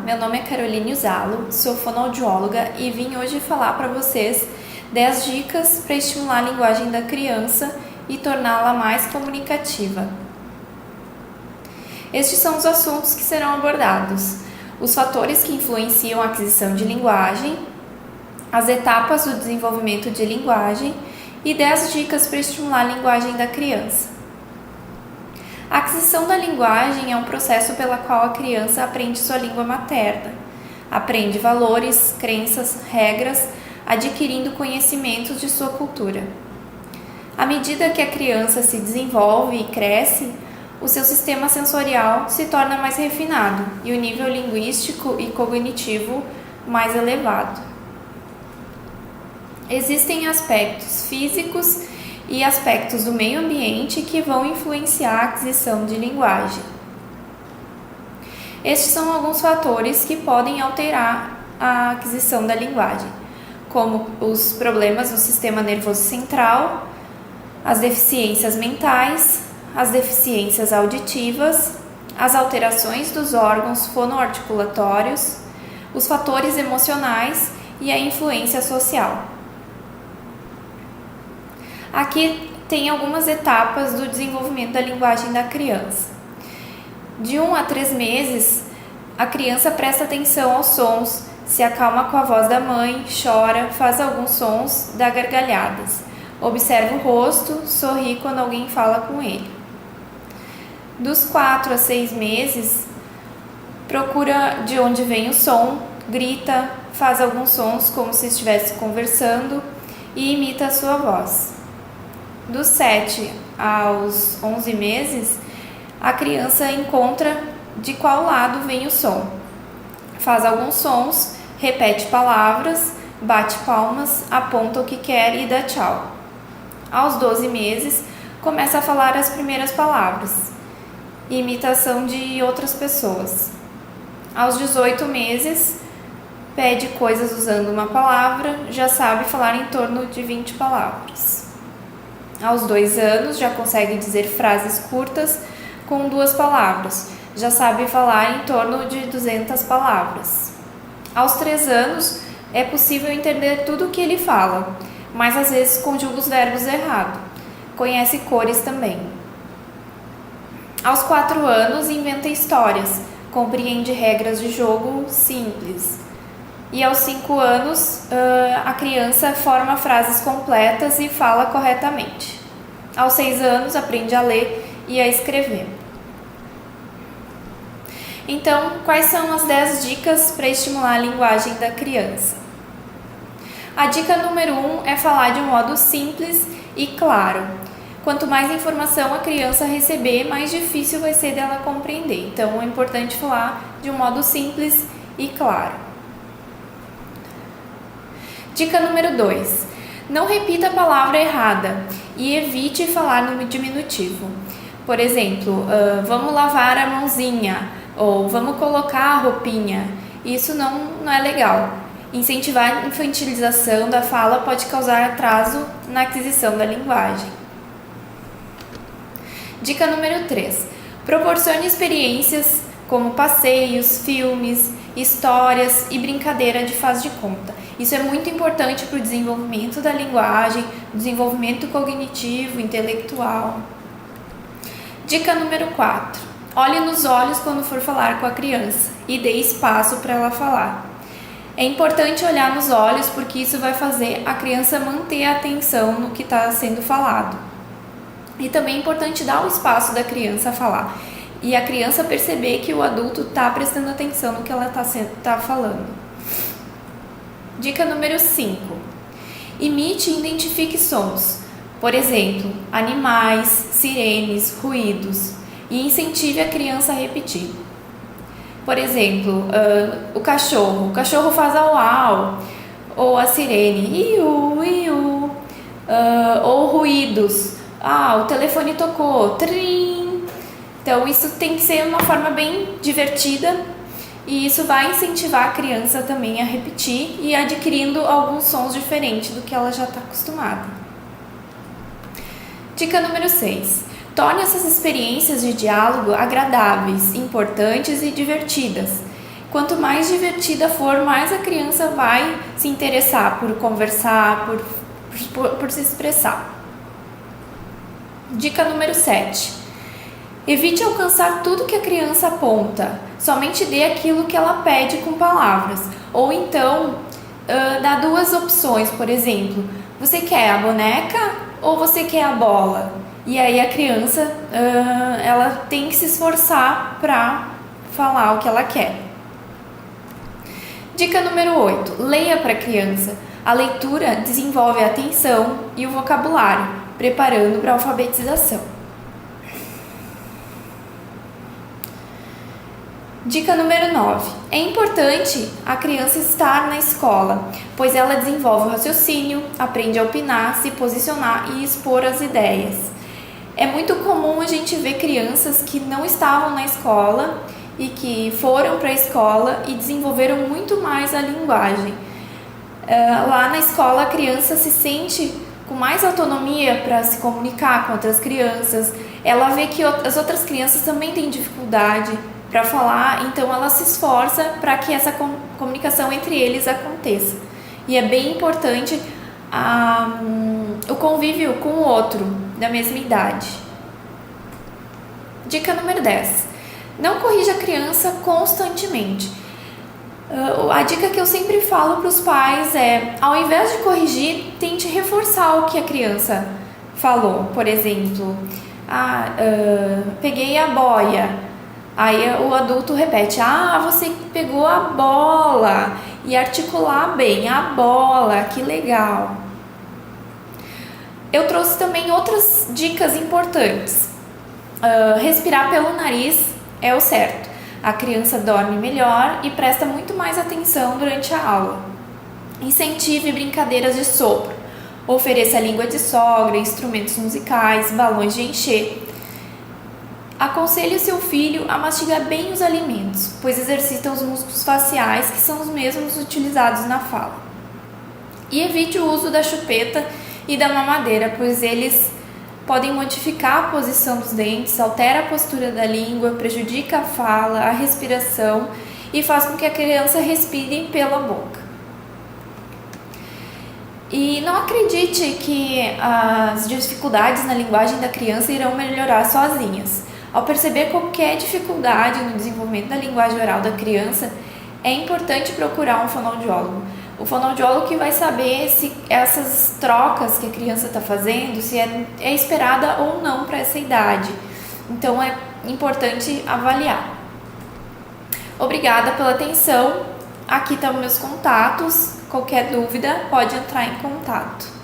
meu nome é Caroline Uzalo, sou fonoaudióloga e vim hoje falar para vocês 10 dicas para estimular a linguagem da criança e torná-la mais comunicativa. Estes são os assuntos que serão abordados: os fatores que influenciam a aquisição de linguagem, as etapas do desenvolvimento de linguagem e 10 dicas para estimular a linguagem da criança. A aquisição da linguagem é um processo pela qual a criança aprende sua língua materna, aprende valores, crenças, regras, adquirindo conhecimentos de sua cultura. À medida que a criança se desenvolve e cresce, o seu sistema sensorial se torna mais refinado e o nível linguístico e cognitivo mais elevado. Existem aspectos físicos e aspectos do meio ambiente que vão influenciar a aquisição de linguagem. Estes são alguns fatores que podem alterar a aquisição da linguagem, como os problemas no sistema nervoso central, as deficiências mentais, as deficiências auditivas, as alterações dos órgãos fonoarticulatórios, os fatores emocionais e a influência social. Aqui tem algumas etapas do desenvolvimento da linguagem da criança. De 1 a 3 meses, a criança presta atenção aos sons, se acalma com a voz da mãe, chora, faz alguns sons, dá gargalhadas, observa o rosto, sorri quando alguém fala com ele. Dos 4 a 6 meses, procura de onde vem o som, grita, faz alguns sons como se estivesse conversando e imita a sua voz. Dos 7 aos 11 meses, a criança encontra de qual lado vem o som. Faz alguns sons, repete palavras, bate palmas, aponta o que quer e dá tchau. Aos 12 meses, começa a falar as primeiras palavras, imitação de outras pessoas. Aos 18 meses, pede coisas usando uma palavra, já sabe falar em torno de 20 palavras. Aos 2 anos, já consegue dizer frases curtas com 2 palavras, já sabe falar em torno de 200 palavras. Aos 3 anos, é possível entender tudo o que ele fala, mas às vezes conjuga os verbos errado. Conhece cores também. Aos 4 anos, inventa histórias, compreende regras de jogo simples. E aos 5 anos, a criança forma frases completas e fala corretamente. Aos 6 anos, aprende a ler e a escrever. Então, quais são as 10 dicas para estimular a linguagem da criança? A dica número 1 é falar de um modo simples e claro. Quanto mais informação a criança receber, mais difícil vai ser dela compreender. Então, é importante falar de um modo simples e claro. Dica número 2. Não repita a palavra errada e evite falar no diminutivo. Por exemplo, vamos lavar a mãozinha ou vamos colocar a roupinha. Isso não é legal. Incentivar a infantilização da fala pode causar atraso na aquisição da linguagem. Dica número 3. Proporcione experiências como passeios, filmes, histórias e brincadeira de faz de conta. Isso é muito importante para o desenvolvimento da linguagem, desenvolvimento cognitivo, intelectual. Dica número 4. Olhe nos olhos quando for falar com a criança e dê espaço para ela falar. É importante olhar nos olhos porque isso vai fazer a criança manter a atenção no que está sendo falado. E também é importante dar o espaço da criança falar e a criança perceber que o adulto está prestando atenção no que ela está falando. Dica número 5. Imite e identifique sons. Por exemplo, animais, sirenes, ruídos. E incentive a criança a repetir. Por exemplo, o cachorro. O cachorro faz au-au. Ou a sirene. Iu, iu. Ou ruídos. O telefone tocou. Trim. Então, isso tem que ser uma forma bem divertida. E isso vai incentivar a criança também a repetir e adquirindo alguns sons diferentes do que ela já está acostumada. Dica número 6. Torne essas experiências de diálogo agradáveis, importantes e divertidas. Quanto mais divertida for, mais a criança vai se interessar por conversar, por se expressar. Dica número 7. Evite alcançar tudo que a criança aponta. Somente dê aquilo que ela pede com palavras. Ou então, dá duas opções, por exemplo. Você quer a boneca ou você quer a bola? E aí a criança, ela tem que se esforçar para falar o que ela quer. Dica número 8. Leia para a criança. A leitura desenvolve a atenção e o vocabulário, preparando para a alfabetização. Dica número 9. É importante a criança estar na escola, pois ela desenvolve o raciocínio, aprende a opinar, se posicionar e expor as ideias. É muito comum a gente ver crianças que não estavam na escola e que foram para a escola e desenvolveram muito mais a linguagem. Lá na escola a criança se sente com mais autonomia para se comunicar com outras crianças, ela vê que as outras crianças também têm dificuldade para falar, então ela se esforça para que essa comunicação entre eles aconteça. E é bem importante o convívio com o outro da mesma idade. Dica número 10. Não corrija a criança constantemente. A dica que eu sempre falo para os pais é, ao invés de corrigir, tente reforçar o que a criança falou. Por exemplo, peguei a boia. Aí o adulto repete, você pegou a bola. E articular bem, a bola, que legal. Eu trouxe também outras dicas importantes. Respirar pelo nariz é o certo. A criança dorme melhor e presta muito mais atenção durante a aula. Incentive brincadeiras de sopro. Ofereça língua de sogra, instrumentos musicais, balões de encher. Aconselhe o seu filho a mastigar bem os alimentos, pois exercitam os músculos faciais, que são os mesmos utilizados na fala. E evite o uso da chupeta e da mamadeira, pois eles podem modificar a posição dos dentes, altera a postura da língua, prejudica a fala, a respiração e faz com que a criança respire pela boca. E não acredite que as dificuldades na linguagem da criança irão melhorar sozinhas. Ao perceber qualquer dificuldade no desenvolvimento da linguagem oral da criança, é importante procurar um fonoaudiólogo. O fonoaudiólogo que vai saber se essas trocas que a criança está fazendo, se é esperada ou não para essa idade. Então é importante avaliar. Obrigada pela atenção. Aqui estão meus contatos. Qualquer dúvida pode entrar em contato.